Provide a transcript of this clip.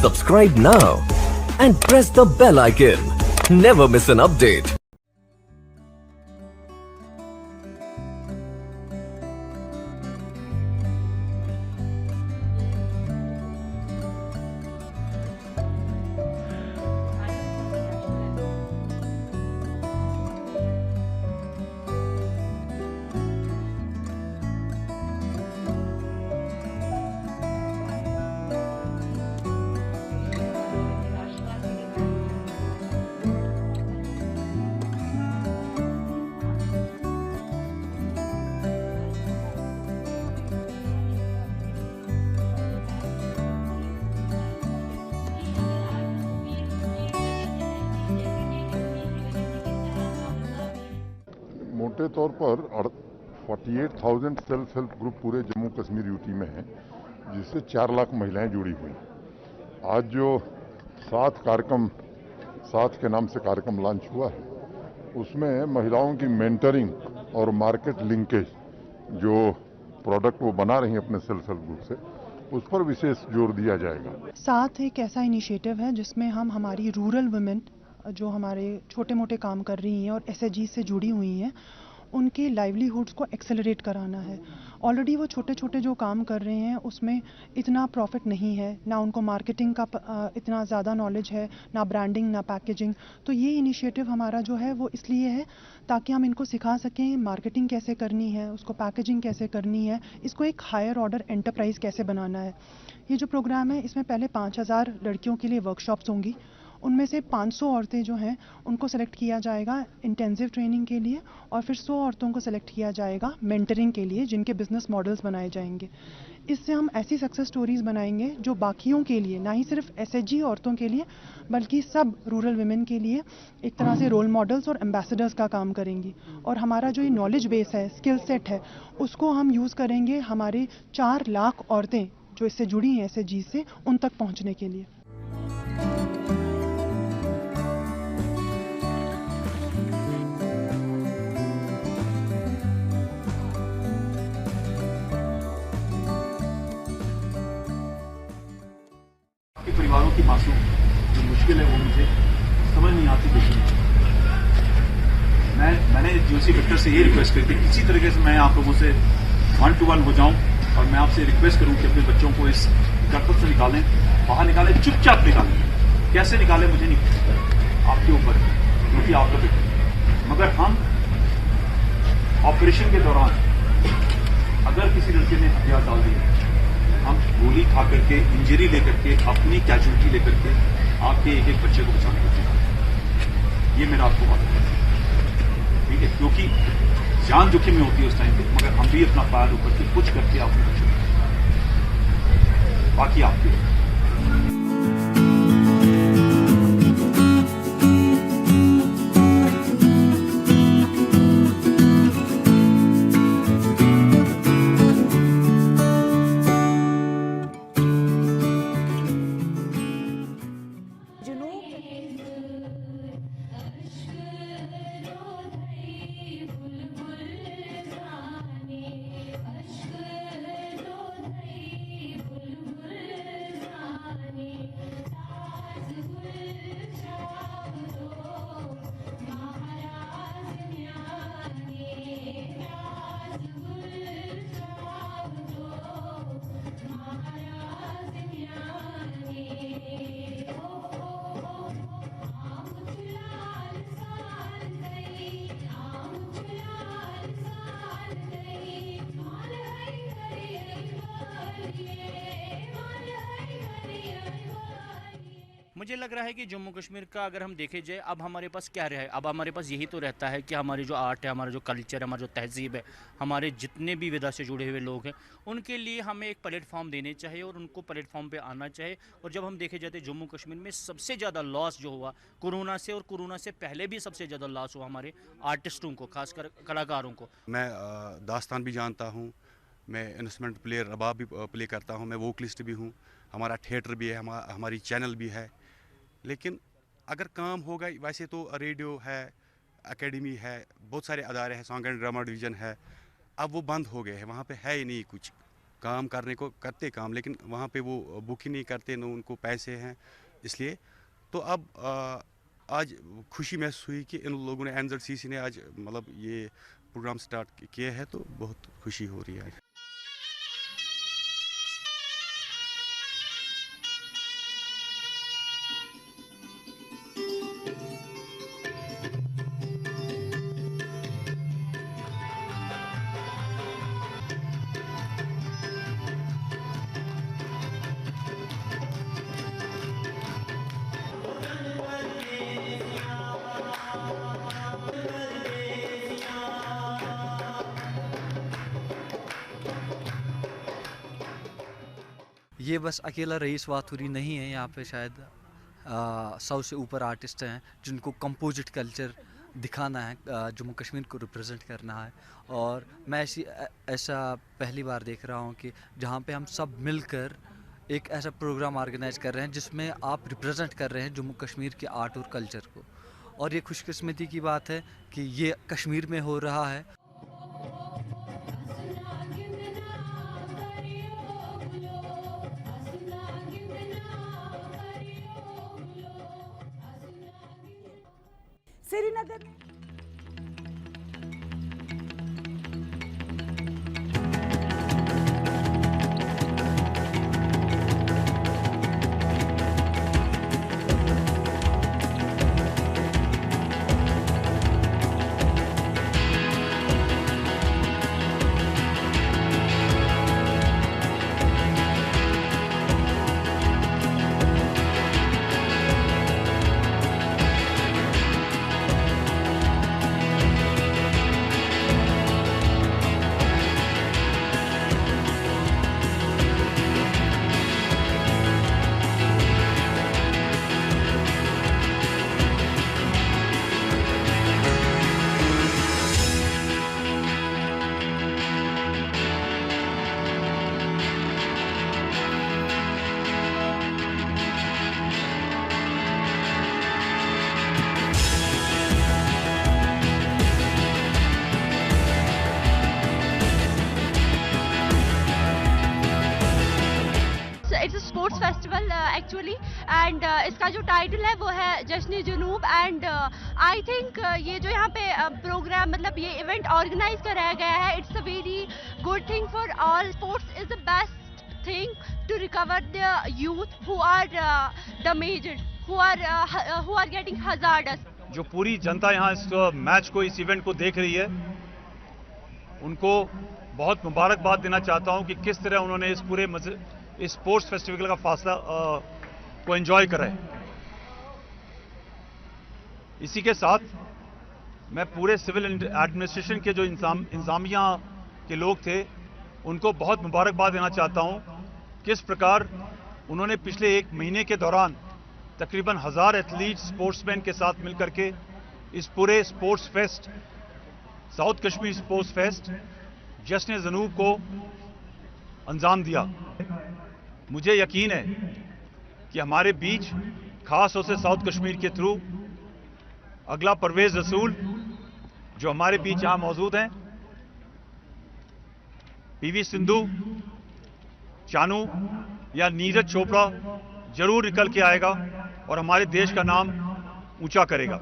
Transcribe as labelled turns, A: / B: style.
A: Subscribe now and press the bell icon. Never miss an update.
B: मोटे तौर पर 48,000 self help group पूरे Jammu Kashmir UT में हैं, जिससे 4 लाख महिलाएं जुड़ी हुई। आज जो 7 कार्यक्रम 7 के नाम से कार्यक्रम लॉन्च हुआ है, उसमें महिलाओं की मेंटरिंग और मार्केट लिंकेज जो प्रोडक्ट वो बना रही हैं अपने सेल्फ हेल्प ग्रुप से, उस पर विशेष जोर दिया जाएगा।
C: साथ एक ऐसा इनिशिएटिव है जिसमें हम हमारी रूरल वुमेन जो हमारे छोटे मोटे काम कर रही हैं और एसएचजी से जुड़ी हुई हैं, उनके लाइवलीहुड्स को एक्सेलरेट कराना है। ऑलरेडी वो छोटे छोटे जो काम कर रहे हैं उसमें इतना प्रॉफिट नहीं है, ना उनको मार्केटिंग का इतना ज़्यादा नॉलेज है, ना ब्रांडिंग ना पैकेजिंग। तो ये इनिशिएटिव हमारा जो है वो इसलिए है ताकि हम इनको सिखा सकें मार्केटिंग कैसे करनी है, उसको पैकेजिंग कैसे करनी है, इसको एक हायर ऑर्डर एंटरप्राइज कैसे बनाना है। ये जो प्रोग्राम है इसमें पहले 5,000 लड़कियों के लिए वर्कशॉप्स होंगी। उनमें से 500 औरतें जो हैं उनको सेलेक्ट किया जाएगा इंटेंसिव ट्रेनिंग के लिए, और फिर 100 औरतों को सेलेक्ट किया जाएगा मेंटरिंग के लिए, जिनके बिजनेस मॉडल्स बनाए जाएंगे। इससे हम ऐसी सक्सेस स्टोरीज बनाएंगे जो बाकियों के लिए, ना ही सिर्फ एसएचजी औरतों के लिए बल्कि सब रूरल वुमेन के लिए एक तरह से रोल मॉडल्स और एम्बेसडर्स का काम करेंगी। और हमारा जो ये नॉलेज बेस है, स्किल सेट है, उसको हम यूज़ करेंगे हमारे 4 लाख औरतें जो इससे जुड़ी हैं एसएचजी से, उन तक पहुँचने के लिए।
D: परिवारों की मासूम जो मुश्किल है वो मुझे समझ नहीं आती। देखिए, मैंने जीओसी वेक्टर से ये रिक्वेस्ट करी थी किसी तरीके से मैं आप लोगों से 1 to 1 हो जाऊं और मैं आपसे रिक्वेस्ट करूं कि अपने बच्चों को इस गर्भपथ से निकालें, बाहर निकालें, चुपचाप निकालें। कैसे निकालें मुझे नहीं पता, आपके ऊपर, क्योंकि आपका बेटा। मगर हम ऑपरेशन के दौरान अगर किसी लड़के ने हथियार डाल दिया, हम गोली खा करके, इंजरी लेकर के, अपनी कैजुअलिटी लेकर के आपके एक एक बच्चे को बचाने की कोशिश। ये मेरा आपको बात है, ठीक है, क्योंकि जान जोखिम में होती है उस टाइम पे, मगर हम भी अपना पैर ऊपर के कुछ करके आपको बचाएंगे, बाकी आपके।
E: मुझे लग रहा है कि जम्मू कश्मीर का अगर हम देखे जाए, अब हमारे पास क्या रहा है, अब हमारे पास यही तो रहता है कि हमारी जो आर्ट है, हमारा जो कल्चर है, हमारा जो तहजीब है, हमारे जितने भी विधा से जुड़े हुए लोग हैं, उनके लिए हमें एक प्लेटफॉर्म देने चाहिए और उनको प्लेटफॉर्म पे आना चाहिए। और जब हम देखे जाते जम्मू कश्मीर में सबसे ज़्यादा लॉस जो हुआ कोरोना से, और कोरोना से पहले भी सबसे ज़्यादा लॉस हुआ हमारे आर्टिस्टों को, खासकर कलाकारों को।
F: मैं दास्तान भी जानता हूँ, मैं इंस्ट्रूमेंट प्लेयर रबाब भी प्ले करता हूँ, मैं वोकलिस्ट भी हूँ, हमारा थिएटर भी है, हमारी चैनल भी है। लेकिन अगर काम होगा, वैसे तो रेडियो है, एकेडमी है, बहुत सारे अदारे हैं, सॉन्ग एंड ड्रामा डिवीज़न है, अब वो बंद हो गए हैं, वहाँ पे है ही नहीं कुछ। काम करने को करते काम, लेकिन वहाँ पे वो बुक ही नहीं करते, न उनको पैसे हैं। इसलिए तो अब आज खुशी महसूस हुई कि इन लोगों ने NZCC ने आज मतलब ये प्रोग्राम स्टार्ट किया है, तो बहुत खुशी हो रही है आज।
G: ये बस अकेला रईस वाथुरी नहीं है, यहाँ पे शायद 100 से ऊपर आर्टिस्ट हैं जिनको कंपोजिट कल्चर दिखाना है, जम्मू कश्मीर को रिप्रेजेंट करना है। और मैं ऐसा पहली बार देख रहा हूँ कि जहाँ पे हम सब मिलकर एक ऐसा प्रोग्राम ऑर्गेनाइज कर रहे हैं जिसमें आप रिप्रेजेंट कर रहे हैं जम्मू कश्मीर के आर्ट और कल्चर को। और ये खुशकिस्मती की बात है कि ये कश्मीर में हो रहा है।
H: श्रीनगर में
I: स्पोर्ट्स फेस्टिवल एक्चुअली एंड इसका जो टाइटल है वो है जश्न जुनूब। एंड आई थिंक ये जो यहाँ पे प्रोग्राम मतलब ये इवेंट ऑर्गेनाइज कराया गया है, it's a very good thing for all. Sports is the best thing to recover the youth who are damaged, who are getting hazardous. जो पूरी जनता यहाँ इस मैच को, इस इवेंट को देख रही है, उनको बहुत मुबारकबाद देना चाहता हूँ कि किस तरह उन्होंने इस पूरे इस स्पोर्ट्स फेस्टिवल का फासला को एंजॉय करा है। इसी के साथ मैं पूरे सिविल एडमिनिस्ट्रेशन के जो इंतजामिया के लोग थे उनको बहुत मुबारकबाद देना चाहता हूं, किस प्रकार उन्होंने पिछले एक महीने के दौरान तकरीबन 1000 एथलीट स्पोर्ट्समैन के साथ मिलकर के इस पूरे sports fest, south Kashmir sports fest जश्न जुनूब को अंजाम दिया। मुझे यकीन है कि हमारे बीच खास तौर से साउथ कश्मीर के थ्रू अगला परवेज रसूल जो हमारे बीच यहाँ मौजूद हैं, PV सिंधु, चानू या नीरज चोपड़ा जरूर निकल के आएगा और हमारे देश का नाम ऊंचा करेगा।